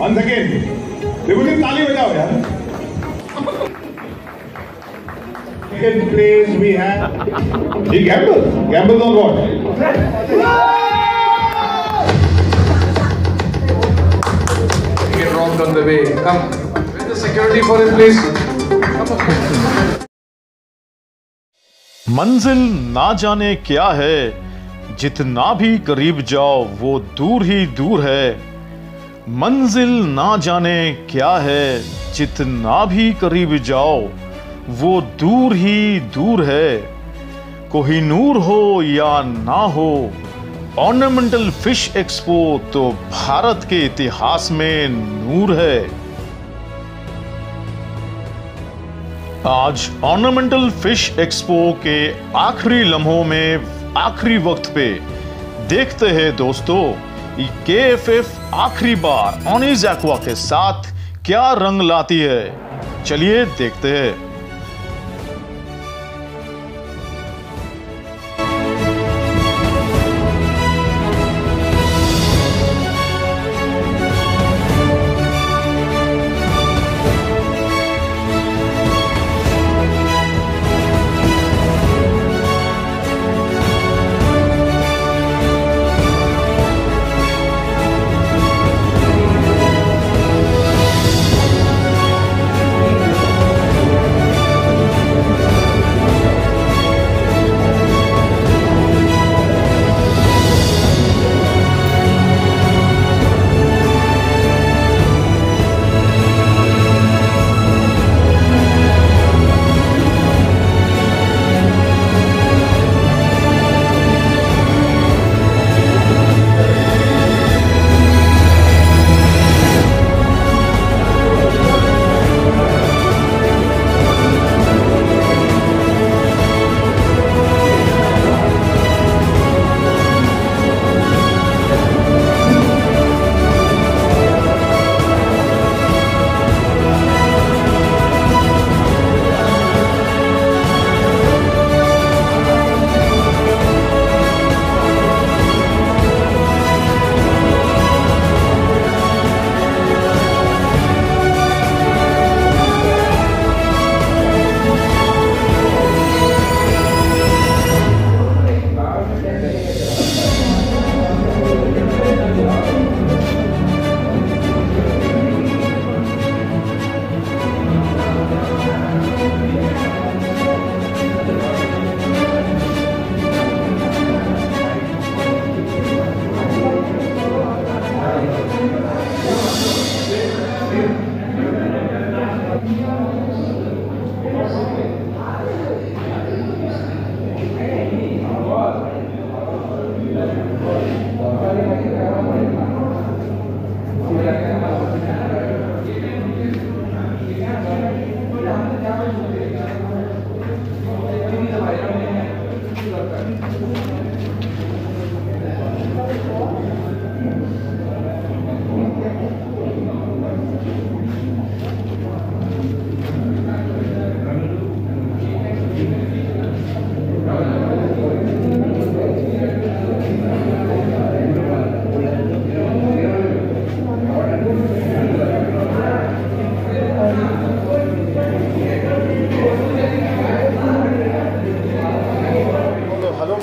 Once again, देखो जी ताली बजाओ यार. Second place we have. He gambles on what? Get robbed on the way. Come, where's the security for him, please? Come on. मंजिल ना जाने क्या है, जितना भी करीब जाओ वो दूर ही दूर है। मंजिल ना जाने क्या है, जितना भी करीब जाओ वो दूर ही दूर है। कोहिनूर हो या ना हो, ऑर्नामेंटल फिश एक्सपो तो भारत के इतिहास में नूर है। आज ऑर्नामेंटल फिश एक्सपो के आखिरी लम्हों में आखिरी वक्त पे देखते हैं दोस्तों, KFF आखिरी बार ऑनीज एक्वा के साथ क्या रंग लाती है। चलिए देखते हैं।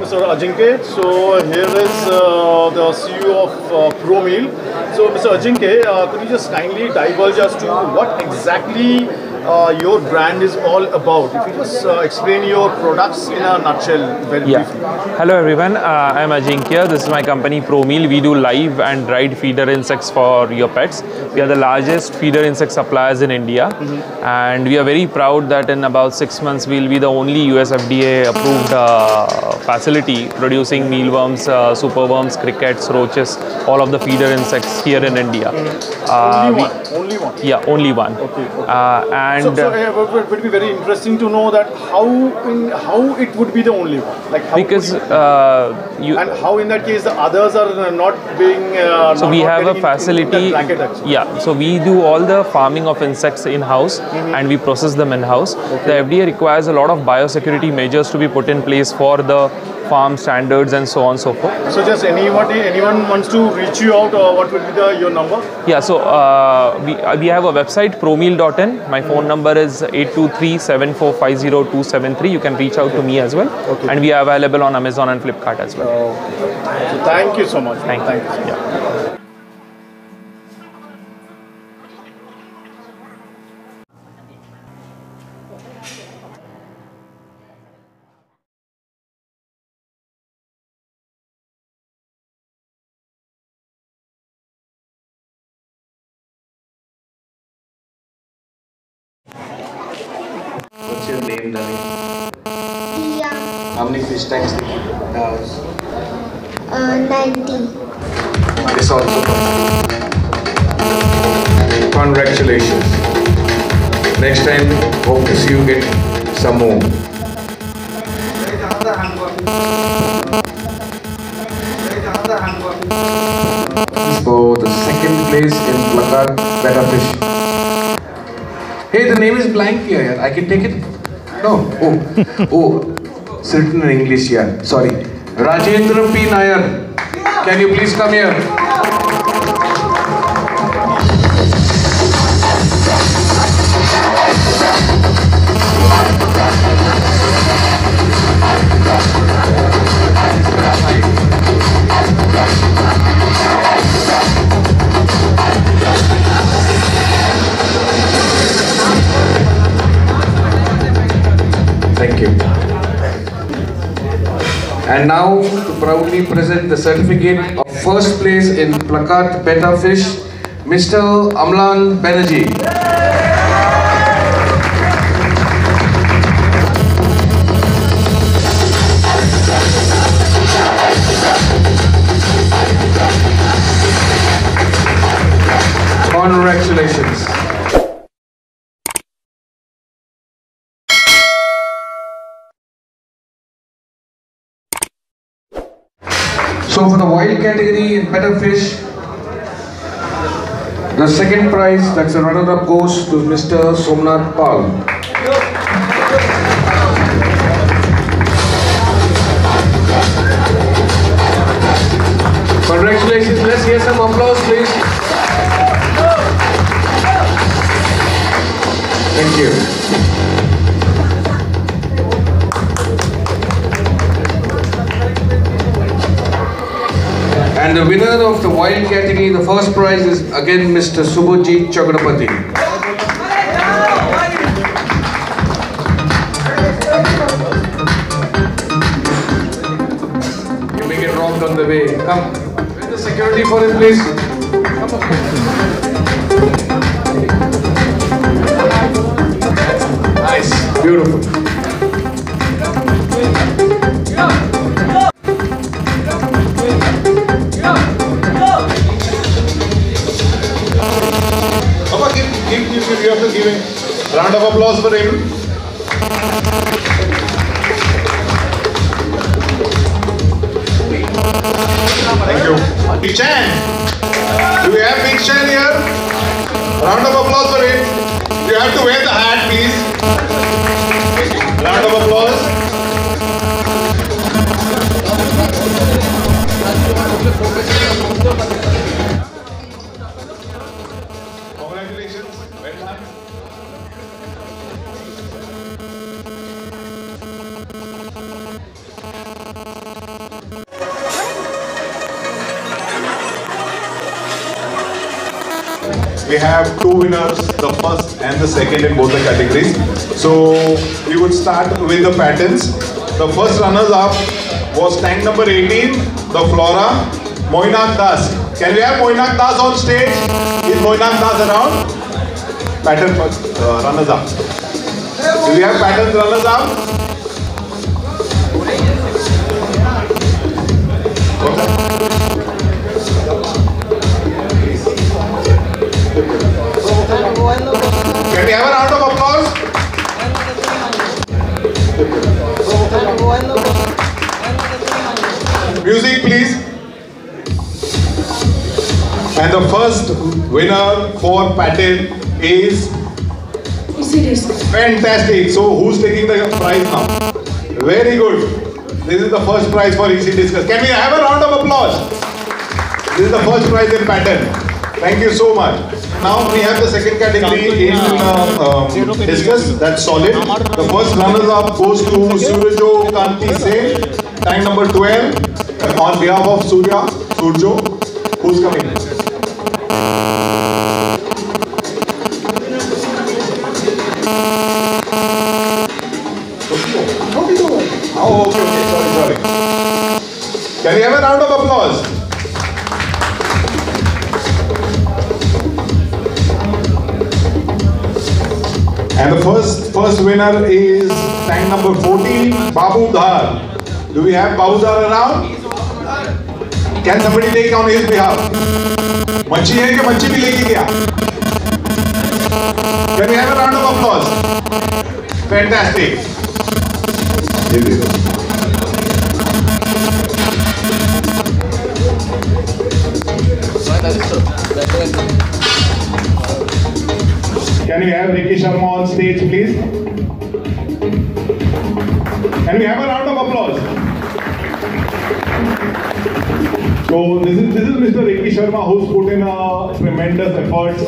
Mr. Ajinkya. So here is the CEO of ProMeal. So Mr. Ajinkya, could you just kindly divulge us to what exactly your brand is all about? If you just explain your products in a nutshell very briefly. Hello everyone, I am Ajinkya. This is my company ProMeal. We do live and dried feeder insects for your pets. We are the largest feeder insect suppliers in India, and we are very proud that in about 6 months we will be the only US FDA approved facility producing mealworms, superworms, crickets, roaches, all of the feeder insects here in India. Only one? Yeah, only one. Okay. And it would be very interesting to know that how it would be the only one. Like how because and how in that case the others are not being. So we have a facility. Yeah. So we do all the farming of insects in-house and we process them in-house. Okay. The FDA requires a lot of biosecurity measures to be put in place for the farm standards and so on and so forth. So just anyone wants to reach you out, or what would be your number? Yeah, so we have a website, promeal.in. My phone number is 823-7450273. You can reach out to me as well. Okay. And we are available on Amazon and Flipkart as well. So thank you so much. Thank you. Yeah. What's your name, Nani? Yeah, How many fish tanks do you have? 90. This also. Congratulations. Next time, hope to see you get some more. For the second place in Plakat Betta Fish. Hey, the name is blank here. I can take it? No. Oh, it's written in English here. Sorry. Rajendra P. Nair. Can you please come here? Thank you. And now to proudly present the certificate of first place in Plakat Betta Fish, Mr. Amlan Banerjee. Congratulations. So for the wild category in Betta Fish, the second prize, that's a runner-up, goes to Mr. Somnath Pal. Congratulations. Let's hear some applause, please. Thank you. And the winner of the wild category, the first prize is again Mr. Subhajit Chakrapati. You may get rocked on the way. Come. Where's the security for it, please? Come on. Nice. Beautiful. You have to give a round of applause for him. Thank you. Big Chan. Do we have Big Chan here? Round of applause for him. You have to wear the hat, please. Round of applause. Congratulations. Well done. We have two winners, the first and the second in both the categories. So we would start with the patterns. The first runners-up was tank number 18, the Flora, Moinak Das. Can we have Moinak Das on stage? Is Moinak Das around? Pattern runners-up. Do we have pattern runners-up? Can we have a round of applause? Music, please. And the first winner for pattern is fantastic. So who's taking the prize now? Very good. This is the first prize for EC Discus. Can we have a round of applause? This is the first prize in pattern. Thank you so much. Now we have the second category in discus. That's solid. The first runners-up goes to Surjo Kanti Sen, time number 12, on behalf of Surjo. Who's coming? Oh, okay, sorry. Can we have a round of applause? And the first winner is time number 14, Babu Dhar. Do we have Babu Dhar around? Can somebody take on his behalf? Machi hai ke machi bhi leke gaya? Can we have a round of applause? Fantastic. Can we have Ricky Sharma on stage, please? Can we have a round of applause? So this is Mr. Ricky Sharma who's put in a tremendous efforts.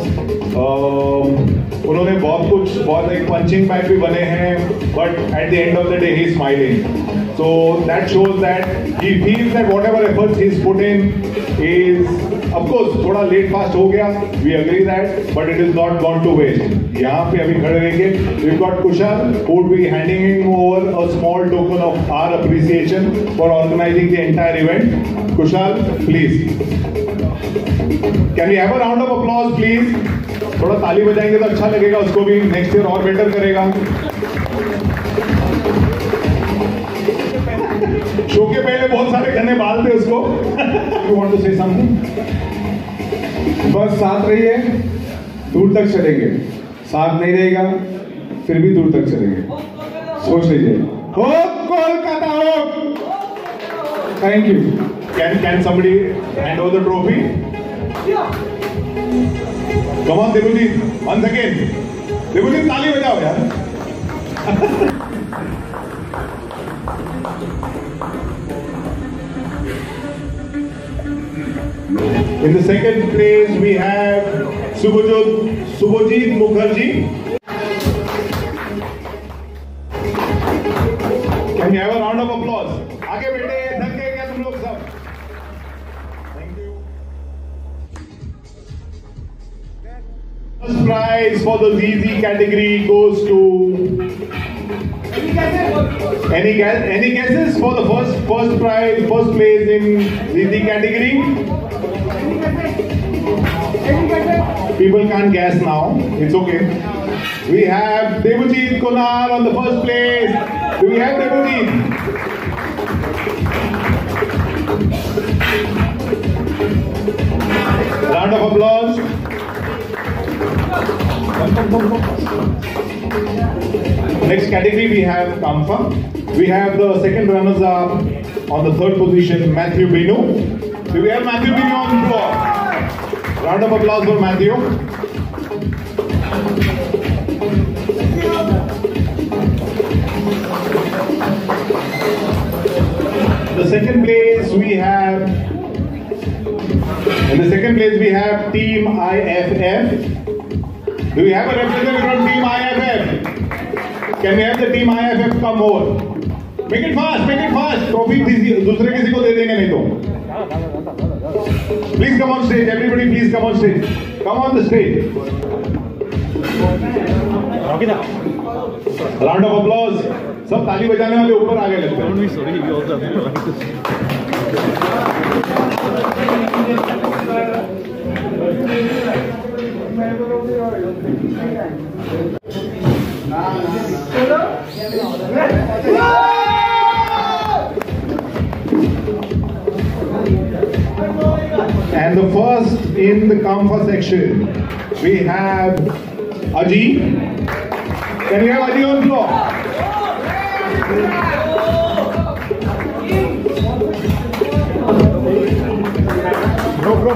उन्होंने बहुत एक punching bag भी बने हैं, but at the end of the day he's smiling. So that shows that he feels that whatever efforts he's put in is, of course, थोड़ा late fast हो गया. We agree that, but it is not gone to waste. यहाँ पे अभी खड़े रहेंगे. We've got Kushal who will be handing him over a small token of our appreciation for organizing the entire event. Kushal, please. Can we have a round of applause, please? थोड़ा ताली बजाएंगे तो अच्छा लगेगा उसको भी. नेक्स्ट ईयर और better करेगा. शो के पहले बहुत सारे गन्ने बाल थे उसको. You want to say something? बस साथ रहिए, दूर तक चलेंगे. साथ नहीं रहेगा फिर भी दूर तक चलेंगे. सोच लीजिए. हो कोलकाता हो. Thank you. Can somebody hand over the trophy? Come on, Debujit. Once again. Debujit, ताली बजाओ यार. In the second place, we have Subhajit Mukherjee. Can you have a round of applause? आगे बेटे, थक गए क्या तुम लोग सब? Thank you. First prize for the ZZ category goes to. Any guesses for the first prize, first place in ZZ category? People can't guess now. It's okay. We have Debujit Konar on the first place. Do we have Debujit? Round of applause. Next category we have Kampa. We have the second runners up on the third position, Matthew Binu. Do we have Matthew Binu on the floor? Round of applause for Matthew. The second place we have. In the second place we have Team IFF. Do we have a representative from Team IFF? Can we have the Team IFF come over? Make it fast, make it fast. Trophy दूसरे किसी को दे देंगे नहीं तो. Please come on stage. Everybody, please come on stage. Come on the stage. Round of applause. सब ताली बजाने वाले ऊपर आ गए लगते हैं. And the first in the Kampa section, we have Aji. Can we have Aji on floor? Bro.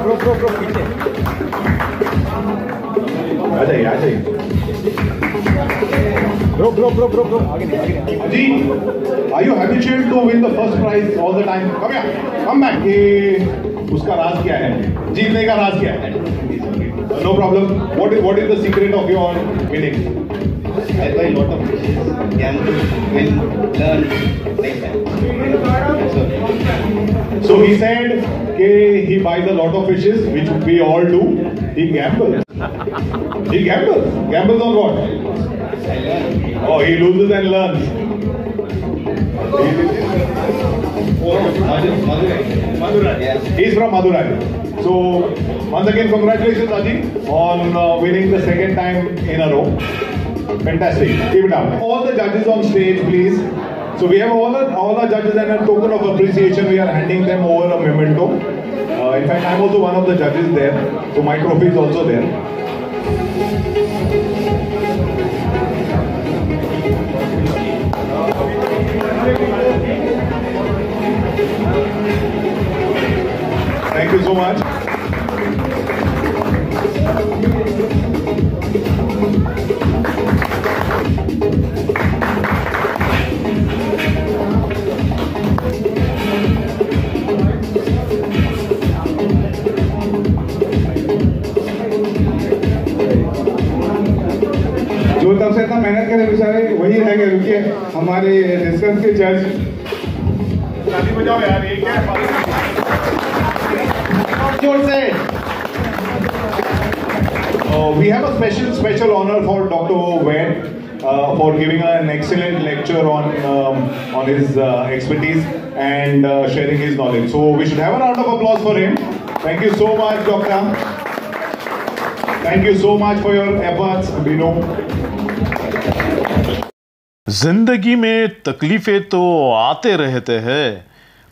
आ जाइए आ जाइए। जी, are you habitual to win the first prize all the time? Come here, come back. ये उसका राज क्या है? जीतने का राज क्या है? No problem. What is the secret of your winning? I buy a lot of fishes. Gamble, win, learn, like that. So he said he buys a lot of fishes, which we all do. He gambles. He gambles. Gambles on what? I learn. Oh, he loses and learns. Madurai. Yeah. He's from Madurai. So once again, congratulations, Aji, on winning the second time in a row. Fantastic. Keep it up. All the judges on stage, please. So we have all our judges, and a token of appreciation, we are handing them over a memento. In fact, I'm also one of the judges there. So my trophy is also there. Thank you so much. जो तब से इतना मेहनत करे बेचारे वही रह गए, रुकिए हमारे डिस्टेंस के जज। शादी बजाओ यार, ये क्या है? जोर से। We have a special honor for Dr. Vaid for giving an excellent lecture on his expertise and sharing his knowledge. So we should have a round of applause for him. Thank you so much, Doctor. Thank you so much for your efforts, Bino. जिंदगी में तकलीफें तो आते रहते हैं,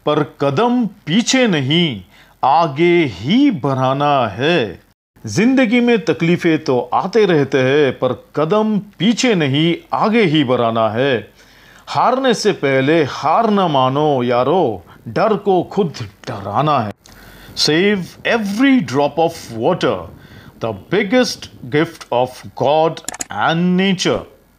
पर कदम पीछे नहीं आगे ही बढ़ाना है। जिंदगी में तकलीफें तो आते रहते हैं, पर कदम पीछे नहीं आगे ही बढ़ाना है। हारने से पहले हार न मानो यारो, डर को खुद डराना है। Save every drop of water, the biggest gift of God and nature.